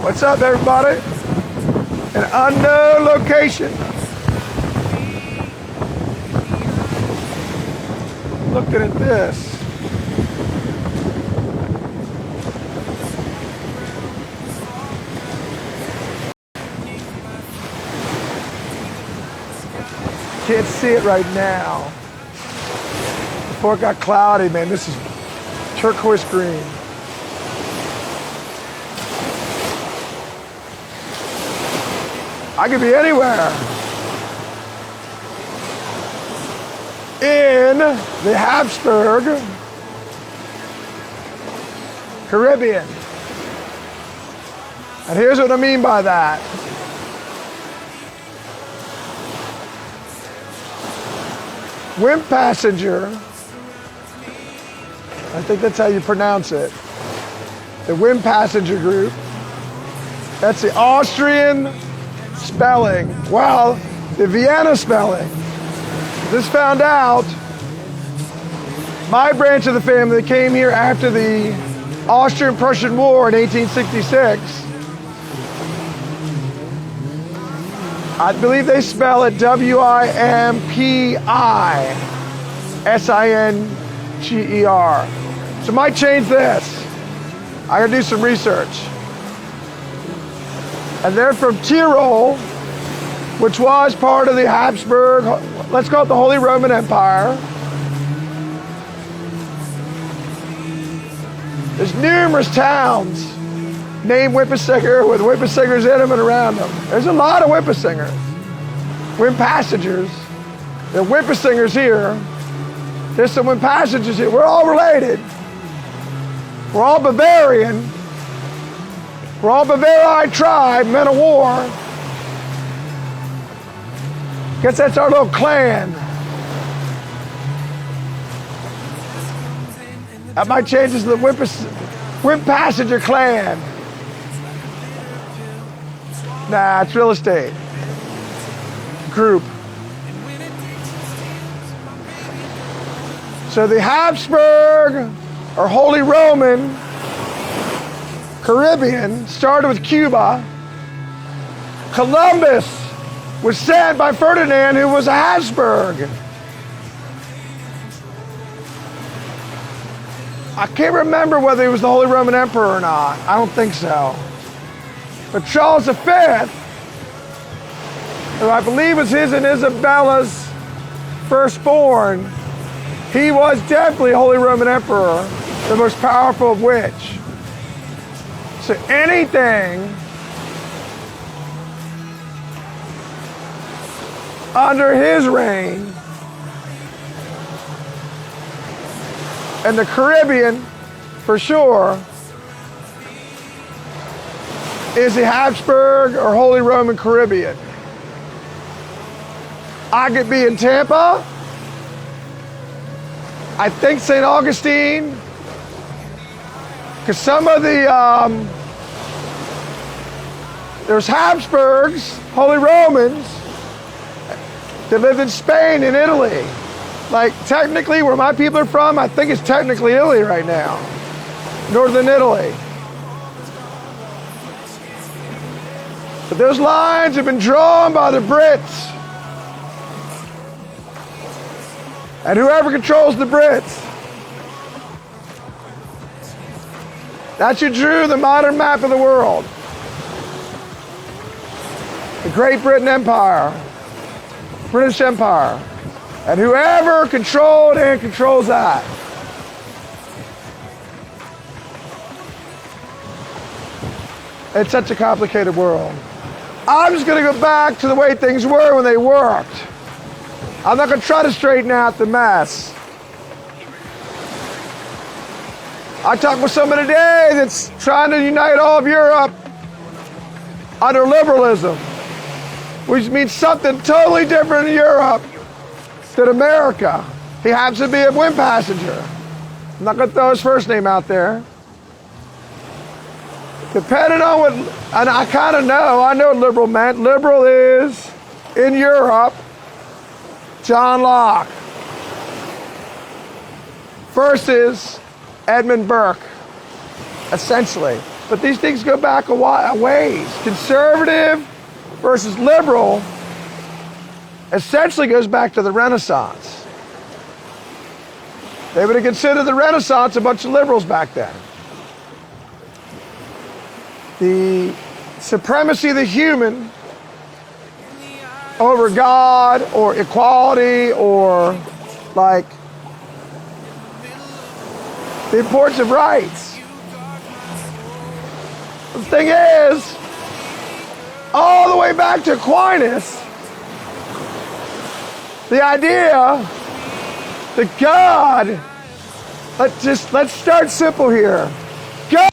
What's up, everybody? An unknown location. Looking at this. Can't see it right now. Before it got cloudy, man, this is turquoise green. I could be anywhere. In the Habsburg Caribbean. And here's what I mean by that. Wimp Passenger, I think that's how you pronounce it. The Wimp Passenger Group. That's the Austrian spelling. Well, the Vienna spelling. This found out, my branch of the family that came here after the Austrian-Prussian War in 1866. I believe they spell it W-I-M-P-I-S-I-N-G-E-R. So might change this. I gotta do some research. And they're from Tyrol, which was part of the Habsburg, let's call it the Holy Roman Empire. There's numerous towns named Wimpasinger with Wimpasingers in them and around them. There's a lot of Wimpasingers. Wimp Passengers. There are Wimpasingers here. There's some Wimp Passengers here. We're all related. We're all Bavarian. We're all Bavarii tribe, men of war. Guess that's our little clan. That might change as the Wimp Passenger clan. Nah, it's real estate. Group. So the Habsburg, or Holy Roman Caribbean, started with Cuba. Columbus was sent by Ferdinand, who was a Habsburg. I can't remember whether he was the Holy Roman Emperor or not. I don't think so. But Charles V, who I believe was his and Isabella's firstborn, he was definitely Holy Roman Emperor, the most powerful of which. So anything under his reign in the Caribbean, for sure, is the Habsburg or Holy Roman Caribbean. I could be in Tampa. I think St. Augustine, because some of the, there's Habsburgs, Holy Romans, that lived in Spain and Italy. Like technically where my people are from, I think it's technically Italy right now. Northern Italy. But those lines have been drawn by the Brits. And whoever controls the Brits. That's who drew the modern map of the world. The Great Britain Empire. British Empire. And whoever controlled and controls that. It's such a complicated world. I'm just going to go back to the way things were when they worked. I'm not going to try to straighten out the mess. I talked with somebody today that's trying to unite all of Europe under liberalism, which means something totally different in Europe than America. He happens to be a Wimp Passenger. I'm not going to throw his first name out there. Depending on what, and I kind of know, I know what liberal meant. Liberal is, in Europe, John Locke. First is Edmund Burke, essentially. But these things go back a ways. Conservative versus liberal essentially goes back to the Renaissance. They would have considered the Renaissance a bunch of liberals back then. The supremacy of the human over God or equality or like the importance of rights. The thing is, all the way back to Aquinas, the idea that God, let's start simple here. God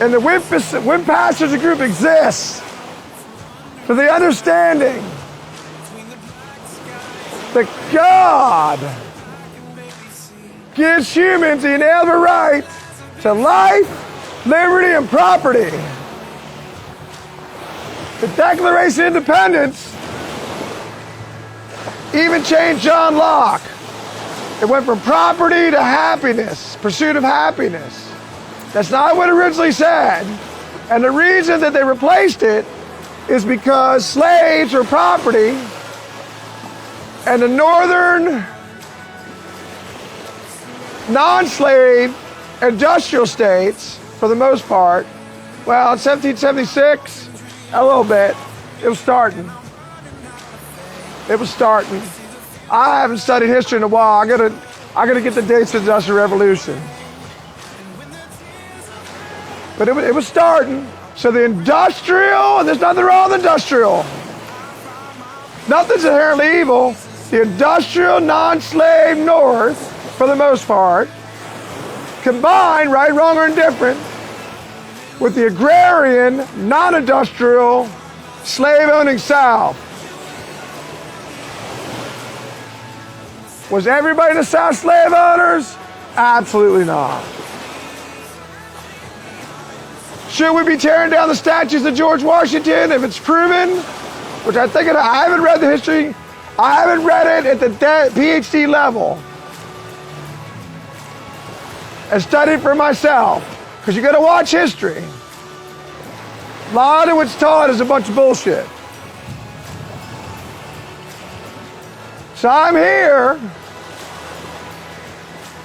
and the Wimp Pastors group exists for the understanding that God gives humans the inalienable right to life, liberty, and property. The Declaration of Independence even changed John Locke. It went from property to happiness, pursuit of happiness. That's not what it originally said. And the reason that they replaced it is because slaves were property, and the northern non-slave industrial states, for the most part, well, in 1776, a little bit, it was starting. It was starting. I haven't studied history in a while. I gotta get the dates of the Industrial Revolution. But it was starting. So the industrial, and there's nothing wrong with industrial. Nothing's inherently evil. The industrial, non-slave North, for the most part, combined, right, wrong, or indifferent, with the agrarian, non-industrial, slave-owning South. Was everybody in the South slave owners? Absolutely not. Should we be tearing down the statues of George Washington if it's proven? Which I think, I haven't read the history. I haven't read it at the PhD level. And studied for myself. Because you got to watch history. A lot of what's taught is a bunch of bullshit. So I'm here.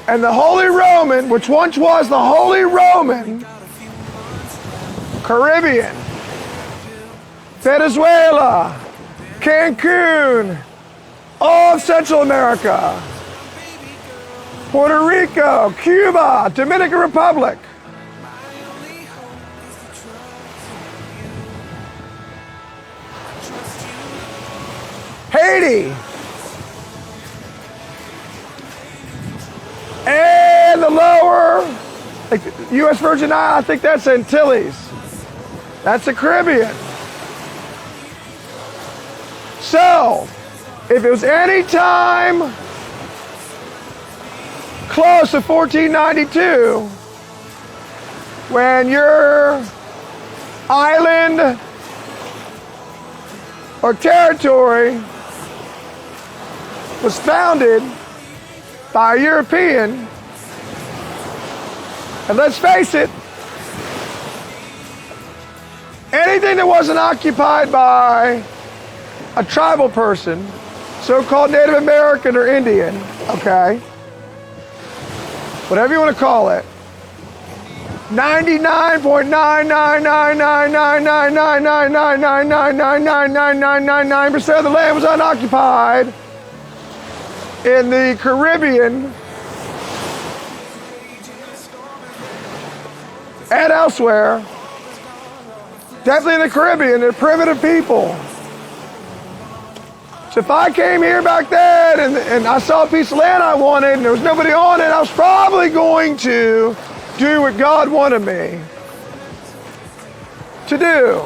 And the Holy Roman, which once was the Holy Roman Caribbean, Venezuela, Cancun, all of Central America, Puerto Rico, Cuba, Dominican Republic. Haiti. And the lower, like U.S. Virgin Islands, I think that's Antilles. That's the Caribbean. So, if it was any time close to 1492, when your island or territory was founded by a European, and let's face it, anything that wasn't occupied by a tribal person, so-called Native American or Indian, okay, whatever you want to call it, 99.999999999999999% of the land was unoccupied in the Caribbean and elsewhere. Definitely in the Caribbean, they're primitive people. So if I came here back then and I saw a piece of land I wanted and there was nobody on it, I was probably going to do what God wanted me to do.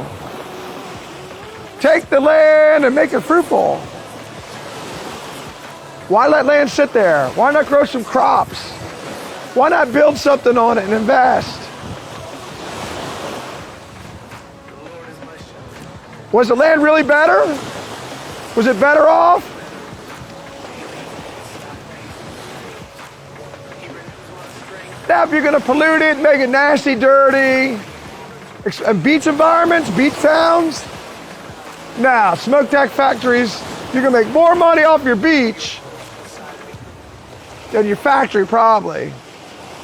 Take the land and make it fruitful. Why let land sit there? Why not grow some crops? Why not build something on it and invest? Was the land really better? Was it better off? Now, if you're going to pollute it, make it nasty, dirty, beach environments, beach towns, now, smokestack factories, you're going to make more money off your beach than your factory, probably.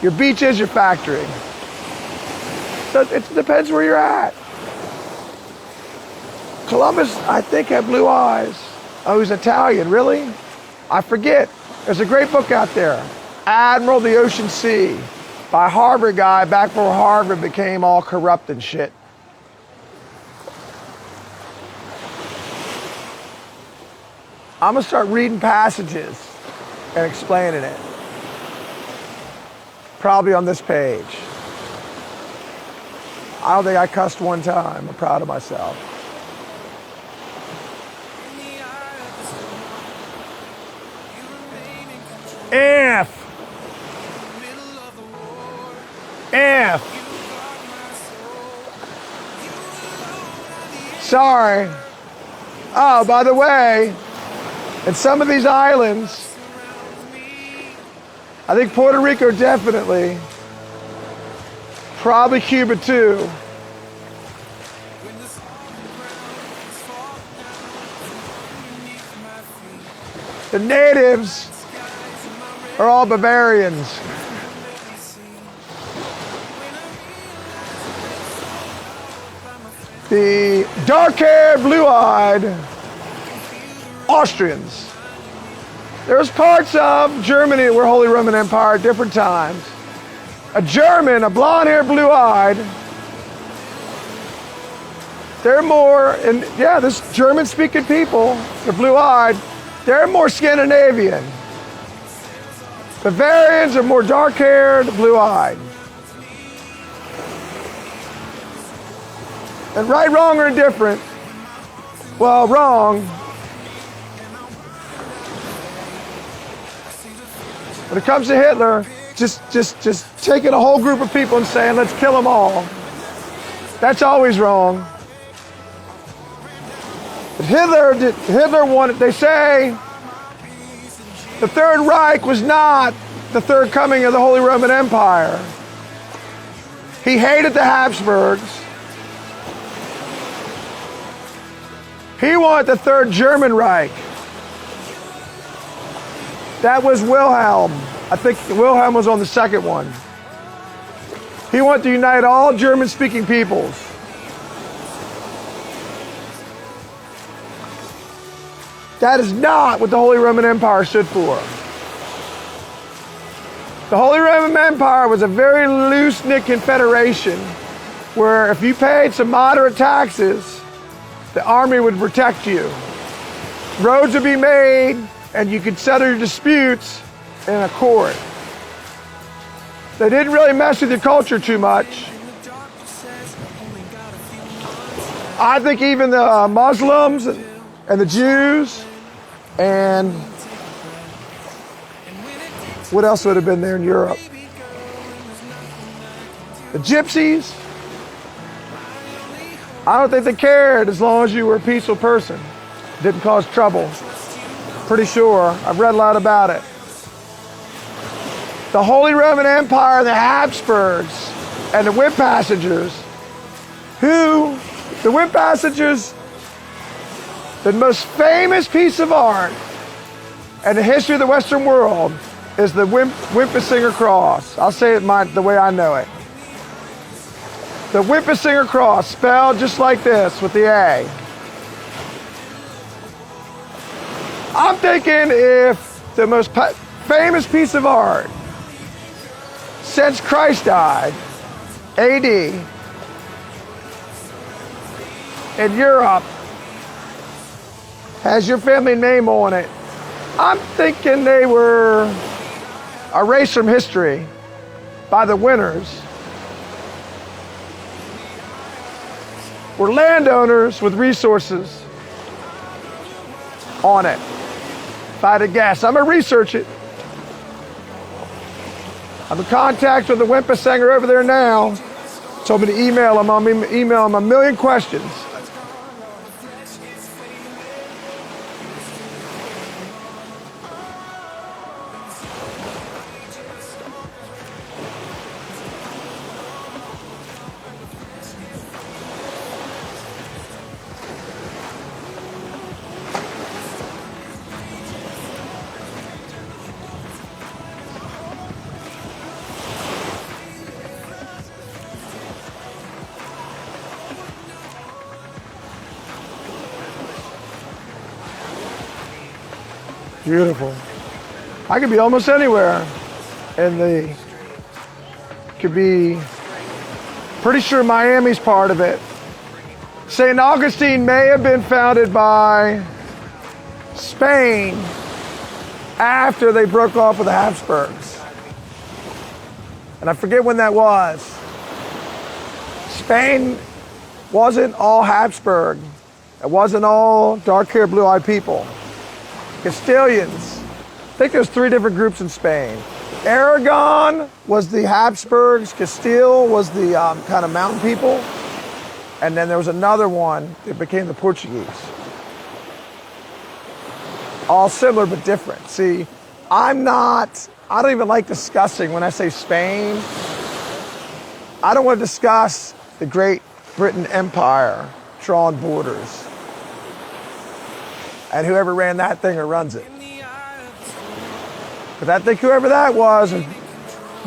Your beach is your factory. So it depends where you're at. Columbus, I think, had blue eyes. Oh, he's Italian, really? I forget. There's a great book out there, Admiral of the Ocean Sea, by a Harvard guy back before Harvard became all corrupt and shit. I'm gonna start reading passages and explaining it. Probably on this page. I don't think I cussed one time. I'm proud of myself. If sorry. Oh, by the way, in some of these islands, I think Puerto Rico definitely, probably Cuba too. The natives are all Bavarians. The dark-haired, blue-eyed Austrians. There's parts of Germany that were Holy Roman Empire at different times. A German, a blonde-haired, blue-eyed, they're more, and yeah, this German-speaking people, they're blue-eyed, they're more Scandinavian. Bavarians are more dark-haired, blue-eyed. And right, wrong, or indifferent, well, wrong. When it comes to Hitler, just taking a whole group of people and saying, let's kill them all. That's always wrong. But Hitler wanted, they say, the Third Reich was not the third coming of the Holy Roman Empire. He hated the Habsburgs. He wanted the Third German Reich. That was Wilhelm. I think Wilhelm was on the second one. He wanted to unite all German-speaking peoples. That is not what the Holy Roman Empire stood for. The Holy Roman Empire was a very loose-knit confederation where if you paid some moderate taxes, the army would protect you. Roads would be made, and you could settle your disputes in a court. They didn't really mess with your culture too much. I think even the Muslims and the Jews and what else would have been there in Europe? The Gypsies. I don't think they cared as long as you were a peaceful person. Didn't cause trouble. Pretty sure. I've read a lot about it. The Holy Roman Empire, the Habsburgs, and the Whip Passengers, the Whip Passengers, the most famous piece of art in the history of the Western world is the Wimpisinger Cross. I'll say it the way I know it. The Wimpisinger Cross, spelled just like this with the A. I'm thinking if the most famous piece of art since Christ died, AD, in Europe, has your family name on it, I'm thinking they were erased from history by the winners. Were landowners with resources on it. If I had to guess, I'm gonna research it. I'm in contact with the Wimpisinger over there now. Told me to email him. I'm gonna email him a million questions. Beautiful. I could be almost anywhere. And could be, pretty sure Miami's part of it. St. Augustine may have been founded by Spain after they broke off with the Habsburgs. And I forget when that was. Spain wasn't all Habsburg. It wasn't all dark-haired, blue-eyed people. Castilians. I think there's 3 different groups in Spain. Aragon was the Habsburgs. Castile was the kind of mountain people. And then there was another one that became the Portuguese. All similar but different. See, I don't even like discussing when I say Spain. I don't want to discuss the Great Britain Empire drawing borders. And whoever ran that thing or runs it. But I think whoever that was,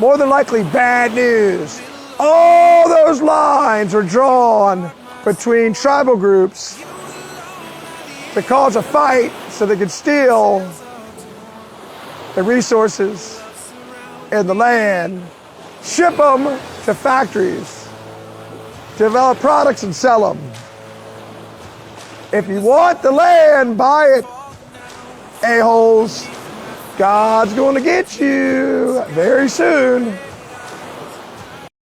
more than likely bad news. All those lines are drawn between tribal groups to cause a fight so they could steal the resources and the land, ship them to factories, develop products and sell them. If you want the land, buy it, a-holes. God's going to get you very soon.